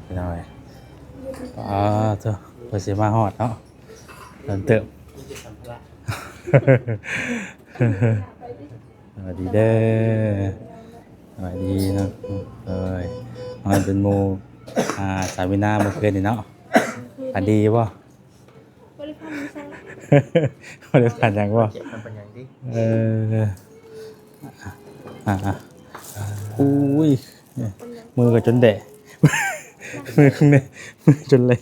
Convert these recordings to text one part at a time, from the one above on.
พี่น้อยเถอะเพิ่นสิมาฮอดเนาะเริ่มเติบ สวัสดีเด้อสวัสดีเนาะเอ้ยมันเป็นหมู่สาวินาเมื่อคืนนี่เนาะฝันดีบ่ บริพันธ์ไม่ใช่ บ่ได้ฝันหยังบ่ เก็บทำปัญญาดิ เอออุ้ยมือก็จนแดะ มือเนี่ยมือจนเละ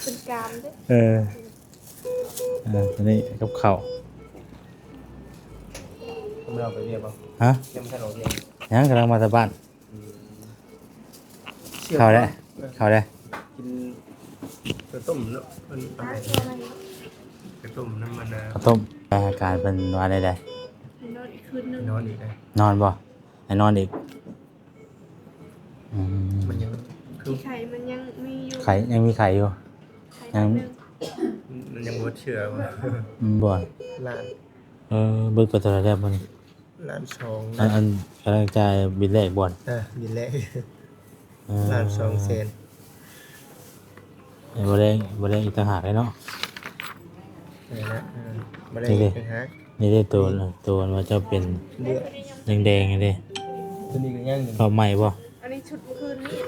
เป็นกามด้วย อันนี้กับข้าว ผมเราไปเรียกป่ะ ฮะ ยังไม่ทันเราเรียก ยังกำลังมาจากบ้านข้าวได้ข้าวได้ กินกระต้มเนาะมันกระต้มน้ำมัน ข้าวต้มอาการเป็นว่าได้ นอนอีกคืนนึง นอนอีกเลย นอนบ่ให้นอนอีก มันยังคือ ไข่มันยังมีอยู่ ไข่ยังมีไข่อยู่ ไข่นึง มันยังวดเชื่อว่า บ่ ล้าน เบิกไปตัวละแรกมัน ล้านสอง อันกำลังจ่ายบินแรกบ่อน บินแรกล้านสองเซน บ่ได้อีกต่างหากเลยเนาะ นี่นะมาได้เป็นฮะ นี่ได้ตัวว่าจะเป็น เลือด แดงๆนี่เด้ ตัวนี้ก็ย่างหนึ่ง ข้าวใหม่บ่ อันนี้ชุดเมื่อคืนนี่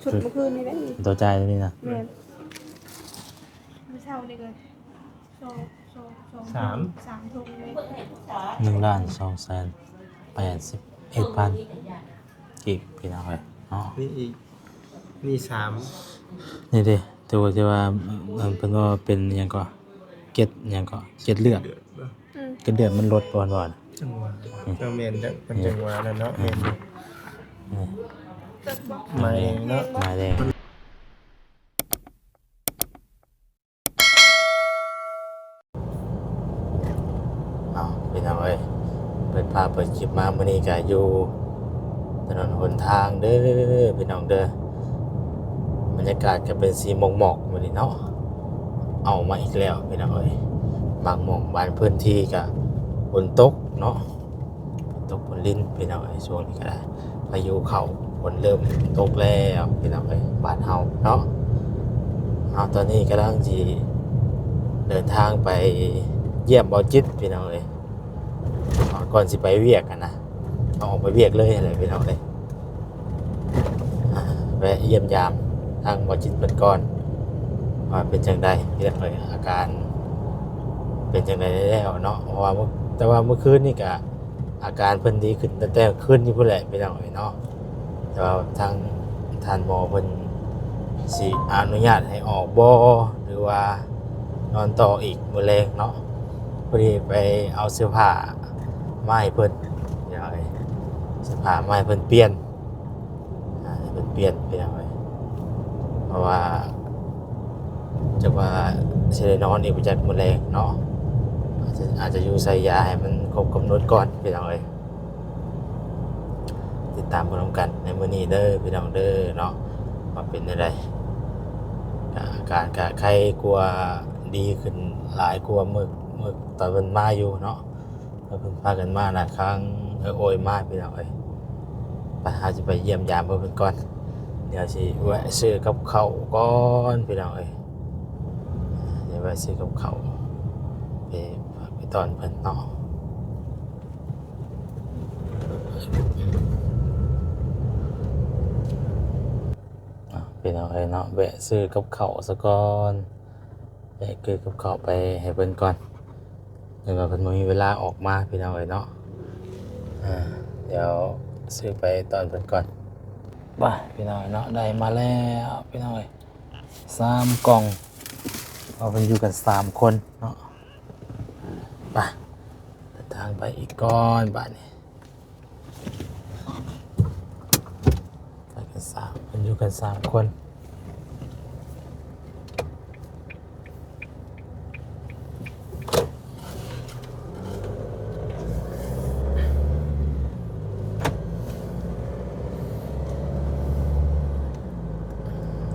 ชุดเมื่อคืนนี่ได้นี่ ตัวจ่ายตัวนี้นะ แม่นเมื่อเช้านี่เลยสามทุ่มเลย 1,281,000กีบพี่น้องเอ้ยเนาะ นี่อีกนี่สาม นี่เด้ตัวที่ว่ามันเป็นว่าเป็นหยังก็เกล็ดหยังก็เกล็ดเลือด เดือดป่ะ เกล็ดเลือดมันลดบ่อน จังหวะจังเมนมันจังหวะนั่นเนาะเมน ตึกบอก มาเองเนาะ มาแดงพี่น้องเอ้ยเปิดภาพเปิดคลิปมามื้อนี้ก็อยู่ถนนหนทางเด้อพี่น้องเด้อบรรยากาศก็เป็นสีหมอกๆมื้อนี้เนาะเอามาอีกแล้วพี่น้องเอ้ยบางหม่องบางพื้นที่ก็ฝนตกเนาะฝนตกฝนลิ้นพี่น้องเอ้ยช่วงนี้ก็ได้พายุเข้าฝนเริ่มตกแล้วพี่น้องเอ้ยบ้านเฮาเนาะเอาตอนนี้กำลังสิเดินทางไปเยี่ยมบ่อจิตพี่น้องเอ้ยก่อนสิไปเวียกกันนะเอาออกไปเวียกเลยอะไรพี่น้องเอ้ยแวะเยี่ยมยามทางบ่อจิตเพิ่นก่อนว่าเป็นจังไดพี่น้องเอ้ยอาการเป็นจังไดแล้วเนาะเพราะว่าแต่ว่าเมื่อคืนนี่ก็อาการเพิ่นดีขึ้นตั้งแต่คืนนี้พุ่นแหละพี่น้องเอ้ยเนาะแต่ว่าทางท่านหมอเพิ่นสิอนุญาตให้ออกบ่หรือว่านอนต่ออีกมื้อแลงเนาะพอดีไปเอาเสื้อผ้ามาให้เพิ่นพี่น้องเอ้ยเสื้อผ้ามาให้เพิ่นเปลี่ยนให้เพิ่นเปลี่ยนพี่น้องเอ้ยเพราะว่าจะว่าสิได้นอนอีกบ่จักมื้อแลงเนาะอาจจะอยู่ใส่ยาให้มันครบกำหนดก่อนพี่น้องเอ้ยติดตามพร้อมกันในมื้อนี้เด้อพี่น้องเด้อเนาะว่าเป็นจังไดอาการก็ไข้กลัวดีขึ้นหลายกว่ามื้อตอนเพิ่นมาอยู่เนาะแล้วเพิ่นพากันมาครั้งโอยมาพี่น้องเอ้ยไปหาสิไปเยี่ยมยามเพิ่นก่อนเดี๋ยวสิแวะซื้อกับข้าวก่อนพี่น้องเอ้ยเดี๋ยวแวะซื้อกับข้าวไปตอนเพิ่นเนาะพี่น้องเอ้ยเนาะแวะซื้อกับข้าวซะก่อนแวะซื้อกับข้าวไปให้เพิ่นก่อนเดี๋ยวเพิ่นบ่มีเวลาออกมาพี่น้องเอ้ยเนาะเดี๋ยวซื้อไปตอนเพิ่นก่อนบ่พี่น้องเนาะได้มาแล้วพี่น้องเอ้ย3กล่องเอาเพิ่นอยู่กัน3คนเนาะไปเดินทางไปอีกก่อนบัดนี้ไปกัน3เพิ่นอยู่กัน3คน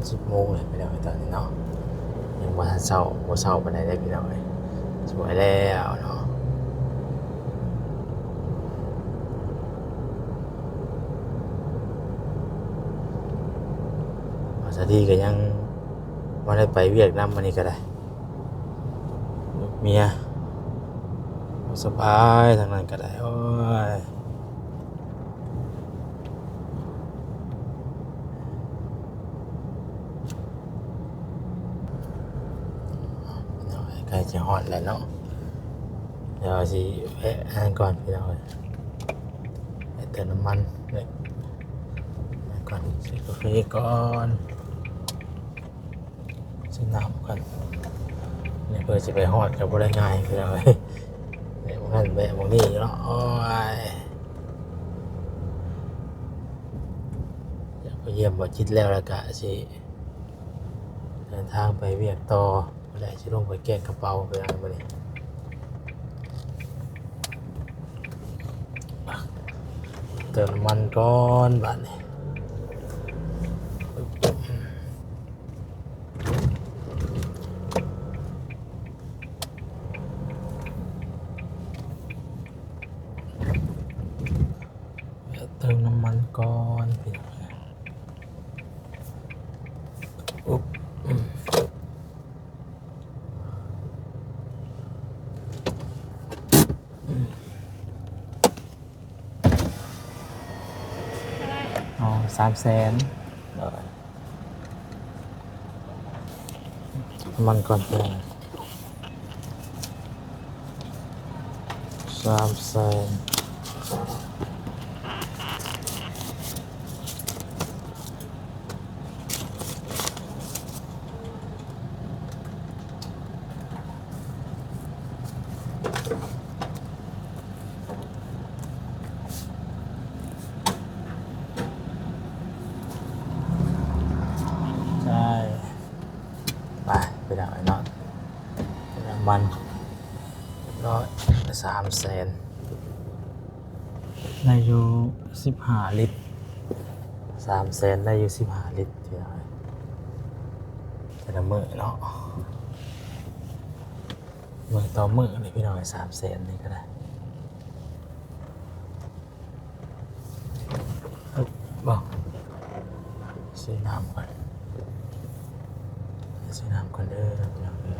10 โมงเลยพี่น้องตอนนี้เนาะยังบ่ทันเช้าบ่เช้าปานใดได้พี่น้องเอ้ยสวยแล้วเนาะ สดีก็ยังบ่ได้ไปเวียกนำมื้อนี้ก็ได้ลูกเมียบ่สบายทางนั้นก็ได้โอ้ยใกล้จะฮอดแล้วเนาะเดี๋ยวสิแวะอ่านก่อนพี่น้องเอ้ยไปเติมน้ำมันเลยอ่านก่อนซื้อกาแฟก่อนซื้อน้ำก่อนเนี่ยเพื่อจะไปฮอดกับบ่ได้ง่ายพี่น้องเอ้ยแวะบางนั้นแวะบางนี้เนาะโอ้ยอยากไปเยี่ยมบ่จิตแล้วก็สิเดินทางไปเวียกต่อแล้วสิลงไปแกะกระเป๋าไปอันมื้อนี้ เติมน้ำมันก่อนบัดนี้เติมน้ำมันก่อนพี่อุ๊บอ๋อ300,000น้ำมันก่อนเพื่อน300,000ใช่ไปดักไอ้น็อตน้ำมัน300,000ได้อยู่15 ลิตร300,000ได้อยู่15 ลิตรพี่น้อยแต่ละมื้อเนาะมื้อต่อมื้อนี่พี่น้อย300,000นี่ก็ได้บอกซื้อน้ำก่อนซื้อน้ำก่อนเด้อพี่น้องเด้อ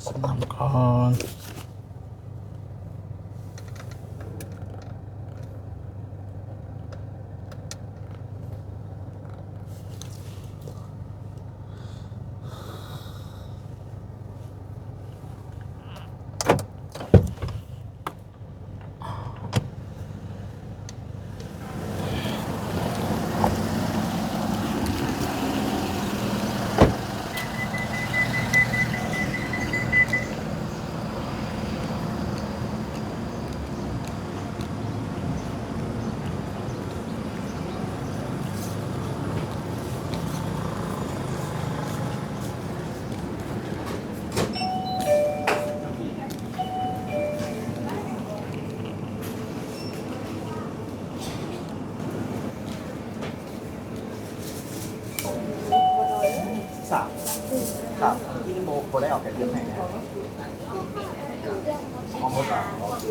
ซื้อน้ำก่อนครับที่โมโคได้ออกจากเรื่องไหนนะครับมองโมต่อโอเค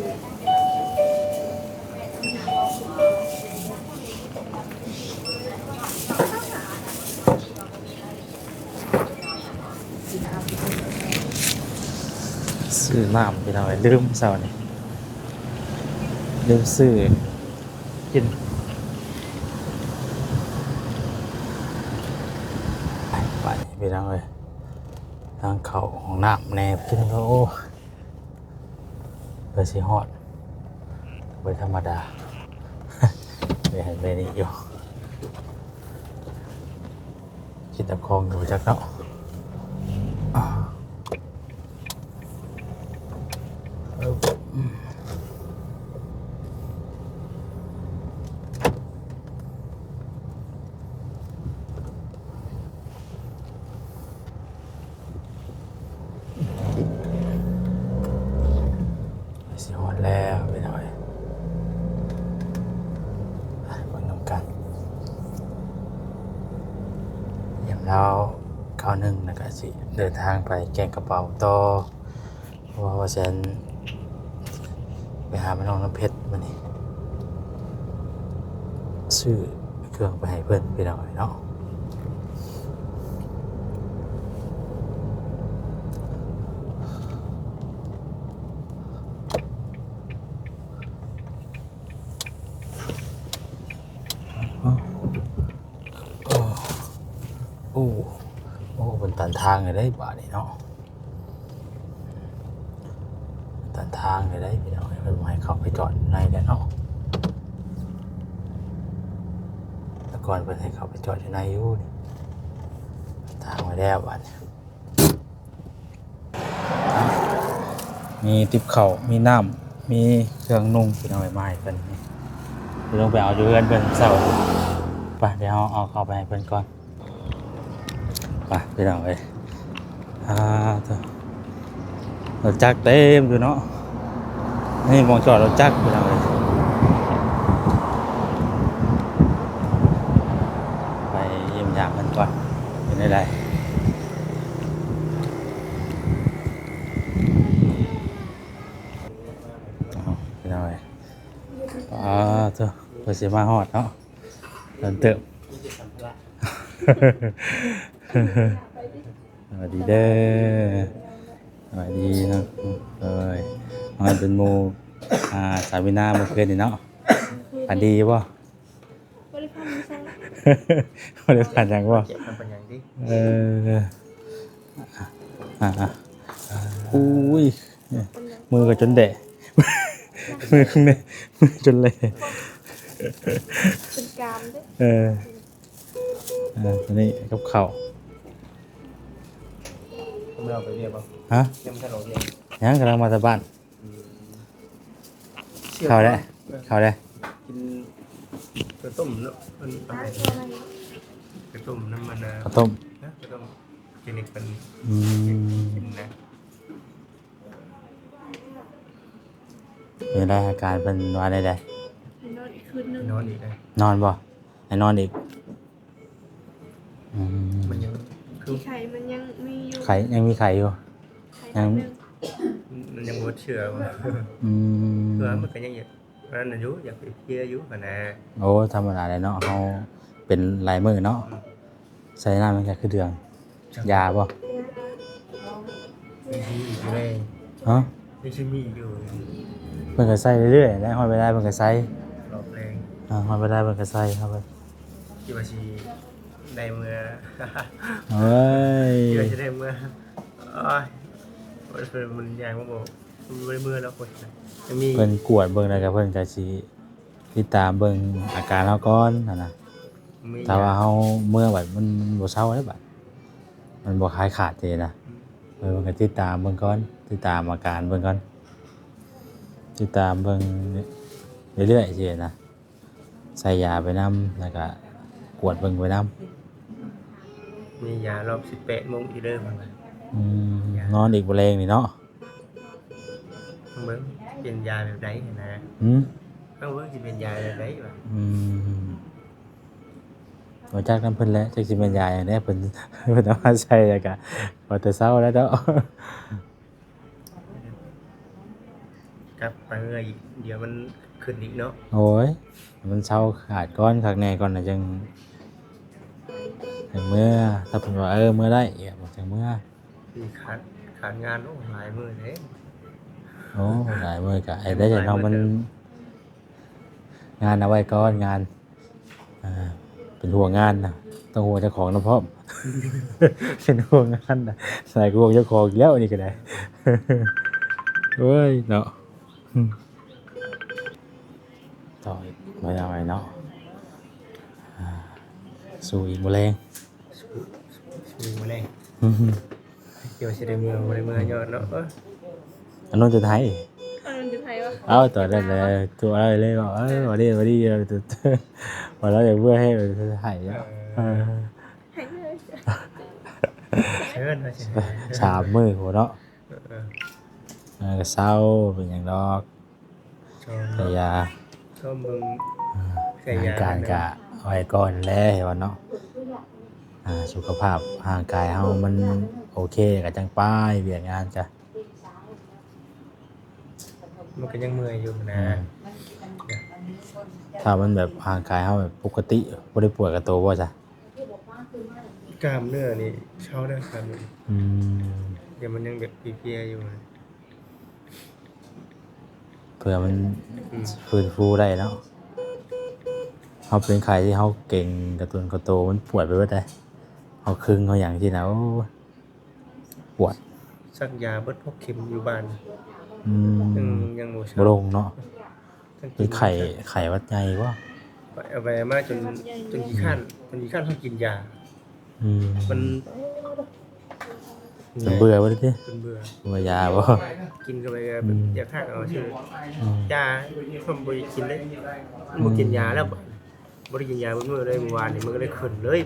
ซื้อน้ำพี่น้องลืมเช้านี่ลืมซื้อกินไปพี่น้องเลยทางเขาของน้ำแน่พี่น้องโอ้เปิดสิฮอดเปิดธรรมดา ไม่เห็นไม่นี่อยู่คิดตะคองอยู่จักเนาะสิฮอดแล้วไปหน่อยไปนำกันเยี่ยมแล้ว91แล้วก็สิเดินทางไปแกงกระเป๋าต่อเพราะว่าฉัน ไปหาพี่น้องน้ำเพชรมานี่ซื้อเครื่องไปให้เพื่อนพี่น้องเนาะโอ้โอ้เป็นตันทางเลยได้บ่านี่เนาะตันทางเลยได้พี่น้องเพิ่นบ่ให้เข้าไปจอดในเด้อเนาะแต่ก่อนเพิ่นให้เข้าไปจอดอยู่ในอยู่นี่ทางไว้แล้วบัดนี้มีติบข้าวมีน้ำมีเครื่องนุ่งพี่น้องไม้เพิ่นนี่เพิ่นลงไปเอาอยู่เรือนเพิ่นเช้าไปเดี๋ยวเอาเข้าไปให้เพิ่นก่อนไปพี่น้องเอ้ยรถจักรเต็มอยู่เนาะนี่มองจอดรถจักรพี่น้องเอ้ยไปเยี่ยมยามมันก่อนเป็นได้ไรพี่น้องเอ้ยเจ้าเปิดเสียมาฮอดเนาะเดินเติม สวัสดีเด้อสวัสดีเนาะเลยมันเป็นหมู่สาวินาเมื่อคืนนี่เนาะผ่านดีป่ะ บริพันธ์ไม่ใช่ ไม่ได้ผ่านยังป่ะ เจ็บมันเป็นอย่างที่ อุ้ยมือก็จนเดะมือข้างในมือจนเละ เป็นกามด้วยตอนนี้กับเข่า ผมเราไปเรียกป่ะ ฮะ ยังไม่ทันเราเรียก ยังกำลังมาจากบ้านเข้าได้เข้าได้ กินกระต้มเนาะมัน ตา อะไร ตัวอะไร กระต้มน้ำมันนะ ข้าวต้ม กระต้มกินอีกเป็น อืม กินนะ มีอะไรอาการเป็นวันใด นอนอีกคืนนึง นอนอีกเลย ๆนอนบ่ให้นอนอีก มันยังคือ ไข่มันยังมีอยู่ ไข่ยังมีไข่อยู่ ไข่นึง มันยังหมดเชื่อว่า อืม เพื่อมันก็ยังอยากนั่นอายุอยากไปเที่ยวอายุกันนะ โอ้ธรรมดาเลยเนาะเขาเป็นลายมือเนาะใส่น้ำมันก็คือเดืองยาบ่ มีอีกเลย ฮะ ไม่ใช่มีอยู่ เพิ่นก็ใส่เรื่อยๆได้ฮอดไปได้เพิ่นก็ใส่ รอบแรง ฮอดไปได้เพิ่นก็ใส่เข้าไป คิดว่าชีได้เมื่อ เฮ้ย คิดว่าจะได้เมื่ออ้ายมันยางมาบอกมันไม่เมื่อแล้วคนจะมี เพิ่นกวดเบิ่งแล้วก็เพิ่นก็สิติดตามเบิ่งอาการเฮาก่อนนั่นน่ะถ้าว่าเฮาเมื่อบัดมันบ่เซาได้บัดมันบ่คลายขาดเจนะเพิ่นก็ติดตามเบิ่งก่อนติดตามอาการเบิ่งก่อนติดตามเบิ่งเรื่อยๆเจนะใส่ยาไปนำแล้วก็กวดเบิ่งไปนำ มียารอบ18 โมงอีเด้อมัน นอนอีกบ่แรงนี่เนาะ เบิ่งเป็นยาแบบใดนะ หืม ต้องเบิ่งสิเป็นยาแบบใดวะ บ่จักนำเพิ่นแหล้วจักสิเป็นยาหยังแน่เพิ่น เพิ่นเอามาใส่แล้วก็พอแต่เช้าแล้วเนาะ กลับไปเมื่ออีกเดี๋ยวมันขึ้นอีกเนาะ โอ้ยมันเช้าขาดก้อนคักแน่ก่อนน่ะจังเมื่อถ้าเพิ่นว่าเมื่อได้อีกบ่จังเมื่อ มีขาดงานโอ้หลายมื้อเด้ โอ้หลายมื้อก็ไอ้ได้จังเนาะมันงานเอาไว้ก่อนงานเป็นห่วงงานน่ะต้องห่วงเจ้าของนำพร้อม เป็นห่วงงานน่ะใส่ห่วงเจ้าของอีกแล้วนี่ก็ได้ โอ้ยเนาะต่ออีกไม่เอาไว้เนาะสู้อีกบ่แรง สู้มาเลยเดี๋ยวสิได้เมื่อบ่ได้เมื่อยอดเนาะ อันนู้นจะไทย อันนั้นจะไทยวะ เอาต่อได้เลยตัวอะไรเลยบอกวันนี้วันแล้วอย่าเบื่อให้ไทยแล้ว ไข่เลย เชิญมาเชิญ สามมือหัวเนาะก็เศร้าเป็นอย่างดอก ชม แต่ยา ชมมึงใส่ งาน ยา การกะไว้ก่อนแล้วเห็นว่าเนาะสุขภาพร่างกายเฮามันโอเคกับจังป้ายเวียกงานจ้ะ มันก็ยังเมื่อยอยู่นะ ถ้ามันแบบร่างกายเฮาแบบปกติบ่ได้ป่วยกับตัวบ่จ้ะ กล้ามเนื้อนี่เช่าได้ครับ อืม เดี๋ยวมันยังแบบเพลียๆอยู่นะ เพื่อมันฟื้นฟูได้เนาะเฮาเป็นไข้ที่เฮาเก่งกับตัวกับโตมันปวดไปเบิดได้เฮาครึ่งเฮาหยังที่นะโอ้ปวด สักยาเบิดพกเข็มอยู่บ้าน อืม ยังบ่ บ่ เช่า ลงเนาะเป็นไข้หวัดใหญ่บ่ เอาไปมาจนขี้ข้านต้องกินยา อืม มัน จนเบื่อบ่ได้ติ จนเบื่อ เบื่อยาบ่ กินเข้าไปก็แบบอยากทานเอาชื่อ อืม ยาผมบ่ได้กินเลยบ่กินยาแล้วบ่ได้กินยาเมื่อเลยเมื่อวานนี่มันก็เลยขึ้นเลย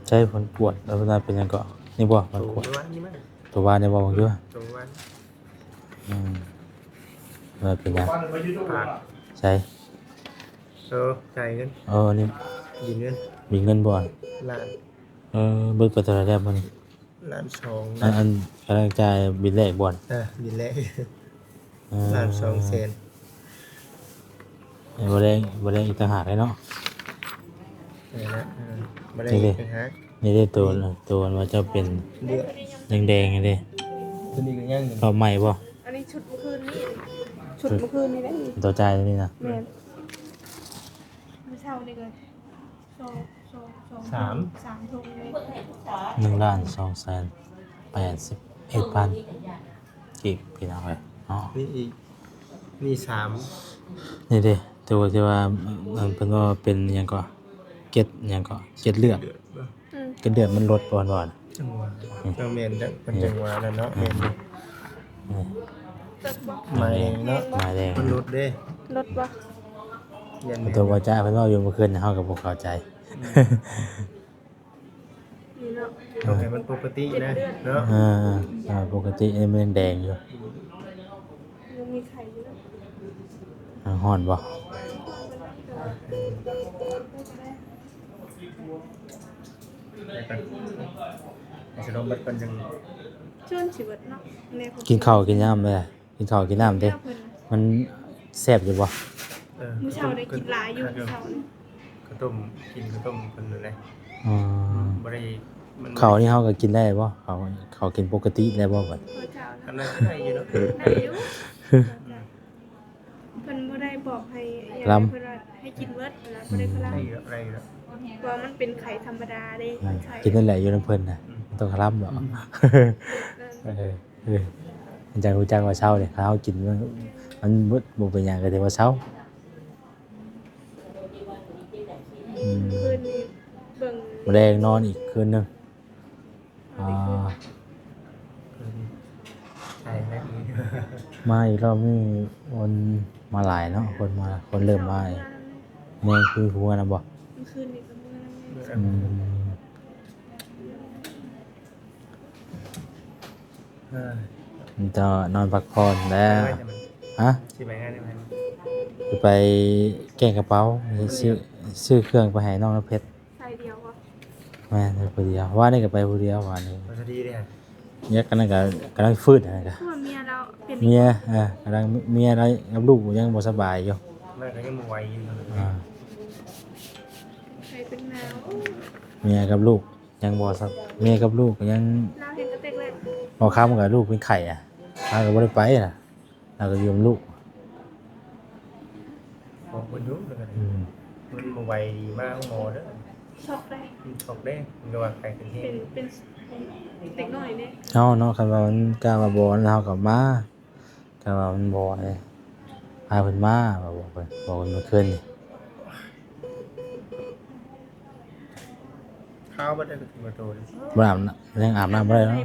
ใช่ผลปวดแล้วเวลาเป็นหยังก็นี่บ่มัน โต ปวด เมื่อวานนี่มั้ง ตัวบ้านนี่บ่บางเด้อ โตเมื่อวาน อืมเวลาเป็นหยัง ปาก ใช่ จ่ายเงิน นี่ ยินเงิน มีเงินบ่ ล้าน เบิกไปเท่าไหร่แล้วมัน ล้านสอง อันกำลังจ่ายบิลแรกบ่อน บินแรก เออ ล้านสองแสน บ่ได้อีกต่างหากเลยเนาะ นี่นะบ่ได้ นี่ดิ ปัญหา นี่ได้ตัวว่าจะเป็น เดือด แดงๆนี่เด้ ตัวนี้ก็ยังอยู่ รอบใหม่บ่ อันนี้ชุดเมื่อคืนนี่ชุดเมื่อคืนนี่ได้นี่ ตัวจ่ายนี่นะ แม่นเมื่อเช้านี่เลยสามทงเลย 1,281,000กีบพี่น้องเอ้ยเนาะ นี่อีกนี่สาม นี่เด้ตัวที่ว่ามันเป็นว่าเป็นหยังก็เกล็ดหยังก็เกล็ดเลือด เดือดบ่ เกล็ดเลือดมันลดบ่อน จังหวะเจ้าแม่นจังเป็นจังหวะนั่นเนาะแม่นดิ ตึกบ่ มาเองเนาะ มาแดง มันลดเด้ รถบ่ ยันแม่น ตัวว่าจ้าเพิ่นว่าอยู่เมื่อคืนเฮาก็บ่เข้าใจ นี่เนาะ ต้องให้มันปกตินะเนาะ ปกติอันนี้มันยังแดงอยู่ ยังมีไข่อยู่นะ ฮ้อนบ่ ไปกันไอ้สนมบัดกันยัง ชวนชีวิตเนาะแม่ผม กินข้าวกินน้ำเลยกินข้าวกินน้ำเด้ เพิ่น มันแซ่บอยู่บ่ มื้อเช้าได้กินหลายอยู่มื้อเช้านี่ ข้าวต้มกินข้าวต้มคนนึงเลย อ๋อ บ่ได้มัน ข้าวนี่เฮาก็กินได้บ่ข้าวกินปกติได้บ่บัด มื้อเช้า อั นะ นนั้นก็ได้อยู่เนาะ ได้อยู่เพิ่นบ่ได้บอกให้อย่างเพิ่นว่าให้กินเบิดนะบ่ได้พลัง ได้อยู่ได้อยู่ ว่ามันเป็นไข่ธรรมดาเด้ไข่ กินนั่นแหละอยู่นำเพิ่นน่ะบ่ต้องคร่ำหรอกมันจังรู้จักว่าเช้าเนี่ยข้าวกินมันบ่เป็นหยังก็ถือว่าเช้า คืนนี้เบิ่ง แรงนอนอีกคืนหนึง ใช่แล้วนี่ มาอีกรอบนี้คนมาหลายเนาะคนเริ่มมาอีกแม่คือหัวนะบ่ คืนนี้ก็มื้อนั้นแม่ อืมมันจะนอนพักผ่อนแล้วฮะ สิไปงานได้มั้ย จะไปแกงกระเป๋าซื้อเครื่องไปให้น้องน้ำเพชร ใส่เดียวบ่ แม่ไปผู้เดียวว่านี่ก็ไปผู้เดียววันนี้ พอดีเด้ เนี่ยกำลังฟืดนะก็ คือว่าเมียเราเป็น เมียกำลังเมียอะไรกับลูกยังบ่สบายอยู่ แม่ก็ยังบ่ไหวอยู่ ใครเป็นแมว เมียกับลูกยังบ่สบเมียกับลูกก็ยัง เราเห็นกระเตกเลย พอค้ำกับลูกเป็นไข่พาก็บ่ได้ไปเราก็อยู่กับลูก บอกบ่รู้เลยมันบ่ไหวดีมากหมอเด้อ ช็อกเลย ตกเด้มันก็ว่าใครเป็นเฮ เป็นเด็กหน่อยเนี่ย เนาะคันว่ามันกล้ามาบ่เฮาก็มาคันว่ามันบ่พาเพิ่นมาบอกเพิ่นเมื่อคืนนี่ ข้าวบ่ได้ก็ถึงมาโตเลย บ่อาบน้ำยังอาบน้ำบ่ได้เนาะ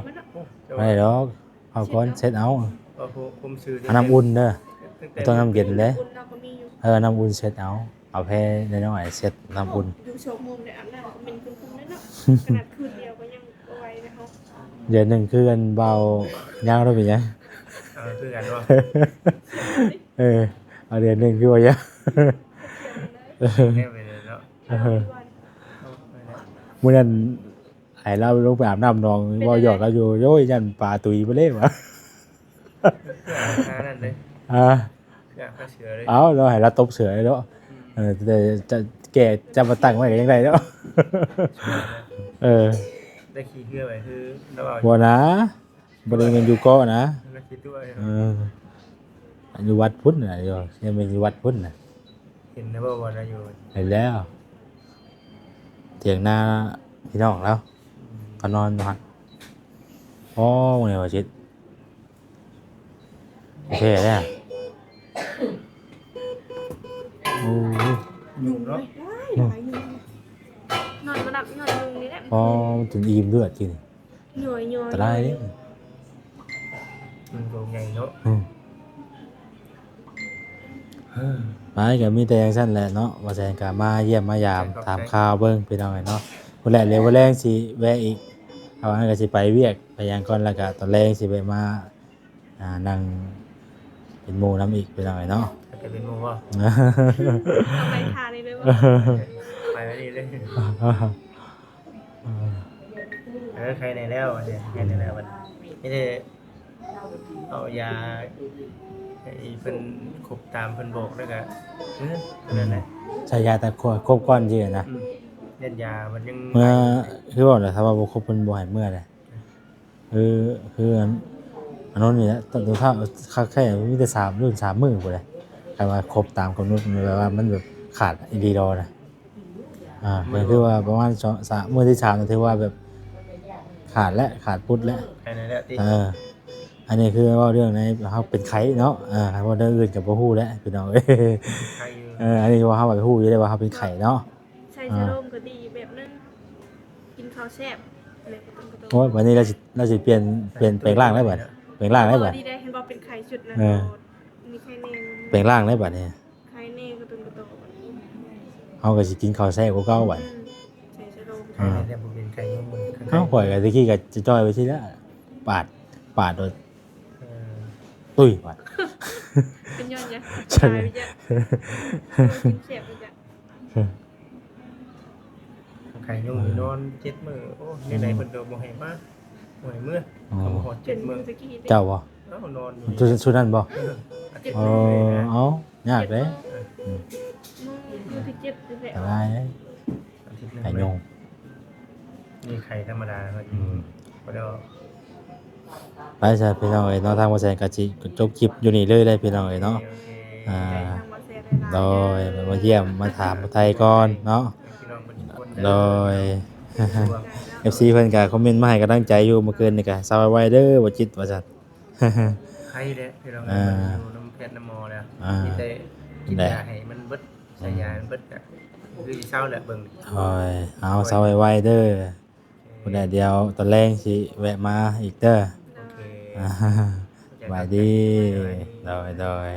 บ่ได้ดอกเอาก่อนเช็ดเอา ผมซื้อ เอาน้ำอุ่นเด้อบ่ต้องน้ำเย็นเด้ อุ่นเราก็มีอยู่ น้ำอุ่นเช็ดเอาแพ้น้อยๆเช็ดน้ำอุ่น อยู่โชว์มุมเนี่ยอาบน้ำก็เป็นคุ้มๆเลยเนาะขนาดคืนเดียวก็ยังเอาไว้นะคะ เดือนหนึงคืออันเบายาวแล้วเป็นหยัง คือกันว่า เอาเดือนหนึงคือว่าหยัง แน่ไปเลยเนาะ มื้อนั้นให้เราลงไปอาบน้ำหนองเว้าหยอกกันอยู่โย้ยยันปลาตุยไปเลยวะ นั่นเลย อ่า ะก็เสือเลย เอาเราให้เราตบเสือเลยเนาะแต่แกจะมาตั้งไว้ยังไงเนาะได้ขี้เหื่อไปคือเราเอา บ่นะบ่ได้เงินอยู่เกาะนะ เราคิดด้วย อยู่วัดพุทธน่ะอยู่ยังเป็นอยู่วัดพุทธน่ะ เห็นนะว่าวันเราอยู่ เห็นแล้วเถียงหน้าพี่น้องแล้วก็นอนอยู่หั่นอ๋อเนี่ยว่าชิดโอเคแล้วโอ้ ยุ่งเนาะ หลายอยู่นอนมาดับนอนยุงนี่แหละ อ๋อมันถึงอิ่มเลือดกิน หน่อย ตะได้เด้ มันโกงใหญ่เนาะ ไปก็มีแต่จังซั่นแหละเนาะว่าแซงก็มาเยี่ยมมายามถามข่าวเบิ่งพี่น้องเนาะพุ่นแหละเร็วบ่แรงสิแวะอีกเอาอันก็สิไปเวียกไปหยังก่อนแล้วก็ตอนแรงสิไปมานั่งเป็นหมู่นํอีกพี่น้องเนาะ จะเป็นโมว่า เอาไปทานเลยด้วยว่า ไปแล้วนี่เลยใครในแล้วเนี่ยใครในแล้วมันไม่ได้เอายาไอ้เพิ่นขบตามเพิ่นบอกแล้วก็นั่นแหละ ใช้ยาแต่ครบก้อนสินะ เล่นยามันยัง เมื่อคือบอกแหละถ้าว่าบ่ครบเพิ่นบ่ให้เมื่อแหละคืออันนั้นนี่แหละตอนข้าวแค่มีแต่3รุ่น3มื้อพุ่นแหละใครว่าครบตามกำหนดมันแปลว่ามันแบบขาดอีหลีดอนะก็คือว่าประมาณ2-3มื้อที่3ถือว่าแบบขาดแล้วขาดพุทธแล้ว ใครในแล้วติ อันนี้คือว่าเรื่องในเฮาเป็นไข้เนาะว่าเรื่องอื่นก็บ่ฮู้แล้วพี่น้องเอ้ย ใครอยู่ อันนี้ว่าเฮาบ่ฮู้อยู่ได้ว่าเฮาเป็นไข้เนาะ ใส่เสื้อร่มก็ดีแบบนึงกินข้าวแซ่บเลยก็ต้องกระโดด โอ้ยวันนี้เราสิเปลี่ยนแปลงร่างได้บัดแปลงร่างได้บัด ดีได้เห็นว่าเป็นไข่ชุดนะมีไข่เนง แปลงร่างได้บัดนี่ ไข่เนงก็ต้องกระโดด เฮาก็สิกินข้าวแซ่บกว่าเก่าบัด ใส่เสื้อร่ม ใครในแล้วบ่เป็นใครยังบ่ เฮาข่อยก็ตะกี้ก็จะจ้อยไปซิแล้วปาดโดยตุ้ยบัด เป็นย้อนยัง ใช่ ตายไปเยอะกินเสียบไปจ้ะ ใครยุ่งนอน7มื้อโอ้ในไหนเพิ่นก็บ่ให้มาบ่ให้มื้อเขาบ่ฮอด เป็น 7 มื มื้ อ อ ตะกี้ เจ้าบ่ เอ้านอนอยู่ ชุดนั้นบ่ เจ็บ เอ มื้อ เอ้ายากเด้ มือที่เจ็บคือแบบ ตายเด้ อาทิตย์นึง ไอ้ยง มีไข่ธรรมดาก็กินบ่ได้ ไปซะพี่น้องเอ้ยเนาะทางบ่แซงก็สิจบคลิปอยู่นี่เลยได้พี่น้องเอ้ยเนาะ ทางบอเซ่ได้ โดยมาเยี่ยมมาถามไทยก่อนเนาะ พี่น้องเป็นคน โดย FC เพิ่นก็คอมเมนต์มาให้กำลังใจอยู่เมื่อคืนนี่ก็สบายไว้เด้อบ่จิตว่าซั่น ไข่เด้พี่น้องอยู่น้ำเพชรน้ำมอแล้วมีแต่กินยาให้มันเบิดใส่ยามันเบิดก็คือเศร้าแหละเบิ่ง โอ้ยเอาสบายไว้เด้อพุ่นน่ะเดี๋ยวตอนแรงสิแวะมาอีกเด้อ โอเค สบายดีโดย